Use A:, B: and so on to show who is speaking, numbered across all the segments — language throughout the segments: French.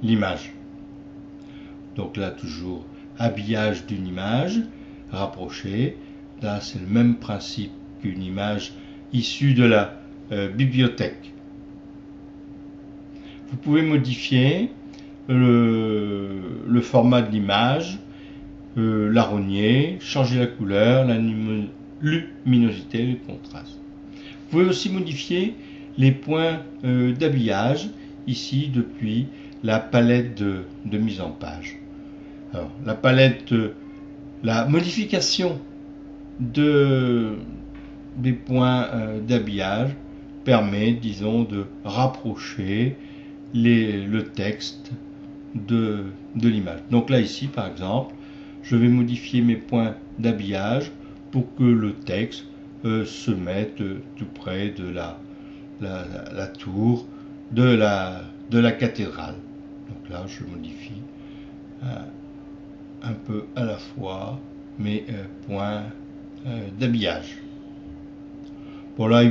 A: l'image. Donc là toujours habillage d'une image, rapproché. Là c'est le même principe qu'une image issue de la bibliothèque. Vous pouvez modifier le format de l'image, l'arronyer, changer la couleur, la luminosité, le contraste. Vous pouvez aussi modifier les points d'habillage ici depuis la palette de mise en page. Alors, la palette, la modification des points d'habillage permet, disons, de rapprocher le texte de l'image. Donc là ici par exemple, je vais modifier mes points d'habillage pour que le texte se mette tout près de la tour de la cathédrale. Donc là je modifie un peu à la fois mes points d'habillage. Bon là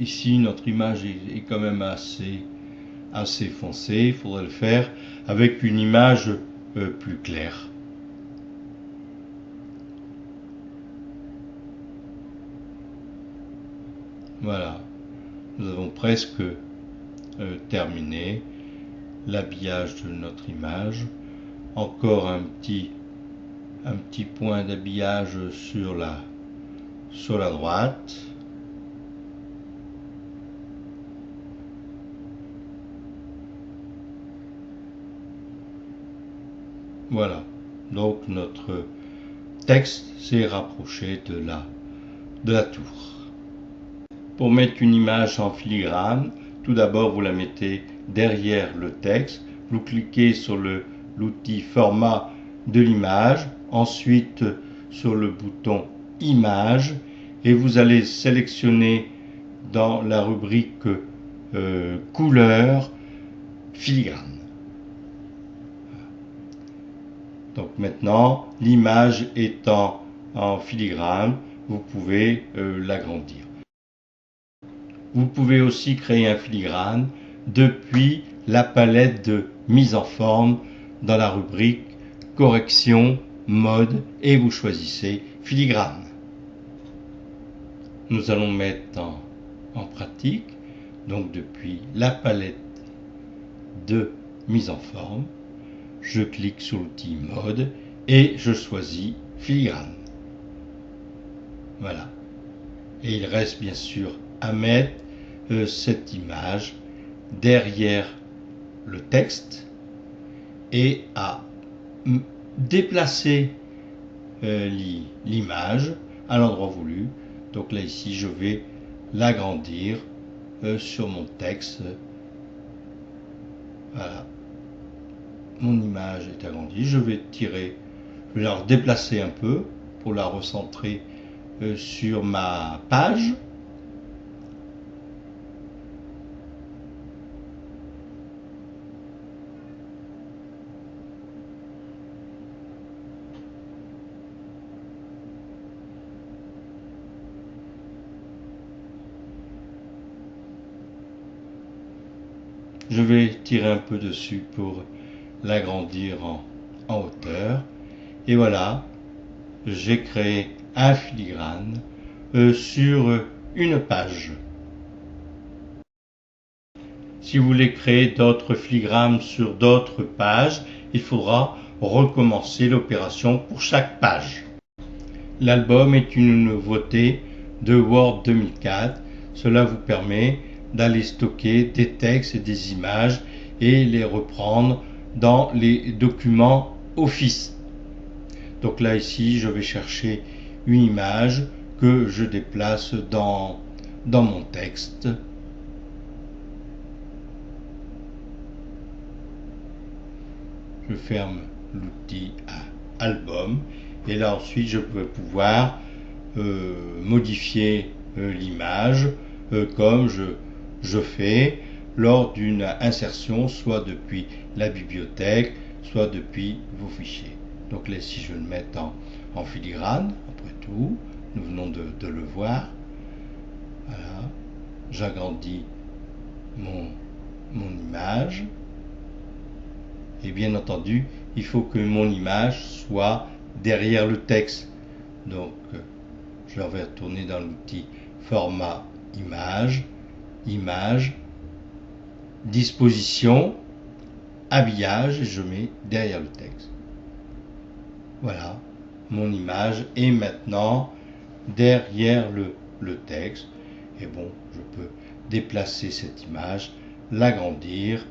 A: ici notre image est quand même assez foncée, il faudrait le faire avec une image plus claire. Voilà, nous avons presque terminé l'habillage de notre image. Encore un petit point d'habillage sur la droite. Voilà, donc notre texte s'est rapproché de la tour. Pour mettre une image en filigrane, tout d'abord vous la mettez derrière le texte, vous cliquez sur l'outil format de l'image, ensuite sur le bouton image et vous allez sélectionner dans la rubrique couleur filigrane. Donc maintenant, l'image étant en filigrane, vous pouvez l'agrandir. Vous pouvez aussi créer un filigrane depuis la palette de mise en forme dans la rubrique correction, mode et vous choisissez filigrane. Nous allons mettre en pratique, donc depuis la palette de mise en forme, je clique sur l'outil mode et je choisis filigrane. Voilà. Et il reste bien sûr à mettre cette image derrière le texte et à déplacer l'image à l'endroit voulu. Donc là ici je vais l'agrandir sur mon texte. Voilà. Mon image est agrandie. Je vais la déplacer un peu pour la recentrer sur ma page. Je vais tirer un peu dessus pour l'agrandir en hauteur. Et voilà, j'ai créé un filigrane sur une page. Si vous voulez créer d'autres filigranes sur d'autres pages, il faudra recommencer l'opération pour chaque page. L'album est une nouveauté de Word 2004. Cela vous permet d'aller stocker des textes et des images et les reprendre dans les documents Office. Donc là ici je vais chercher une image que je déplace dans mon texte. Je ferme l'outil album et là ensuite je vais pouvoir modifier l'image comme je fais lors d'une insertion, soit depuis la bibliothèque, soit depuis vos fichiers. Donc là ici je vais le mettre en filigrane, après tout, nous venons de le voir. Voilà, j'agrandis mon image. Et bien entendu, il faut que mon image soit derrière le texte. Donc, je vais retourner dans l'outil format image, image, disposition, habillage, et je mets derrière le texte. Voilà, mon image est maintenant derrière le texte. Et bon, je peux déplacer cette image, l'agrandir,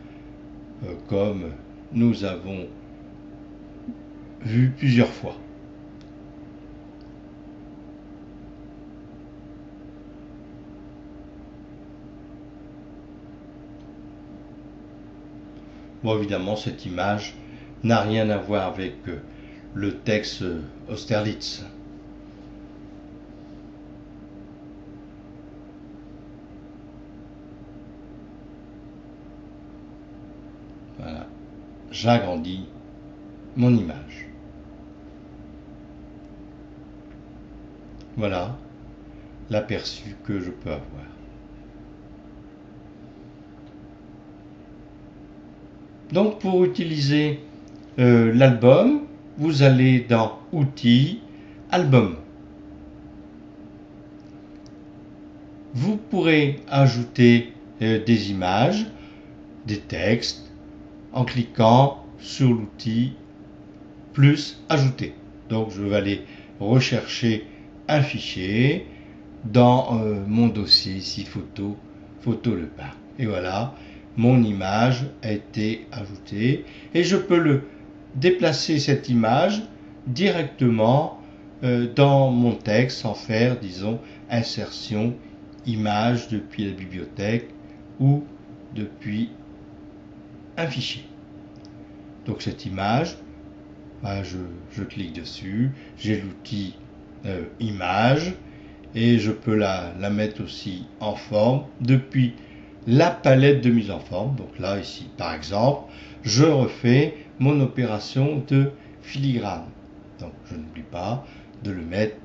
A: comme nous avons vu plusieurs fois. Bon, évidemment, cette image n'a rien à voir avec le texte Austerlitz. Voilà, j'agrandis mon image. Voilà l'aperçu que je peux avoir. Donc pour utiliser l'album, vous allez dans Outils, Album. Vous pourrez ajouter des images, des textes, en cliquant sur l'outil plus Ajouter. Donc je vais aller rechercher un fichier dans mon dossier ici photo le parc. Et voilà, mon image a été ajoutée et je peux déplacer cette image directement dans mon texte sans faire, disons, insertion image depuis la bibliothèque ou depuis un fichier. Donc cette image, je clique dessus, j'ai l'outil image et je peux la mettre aussi en forme depuis la palette de mise en forme. Donc là, ici, par exemple, je refais mon opération de filigrane. Donc je n'oublie pas de le mettre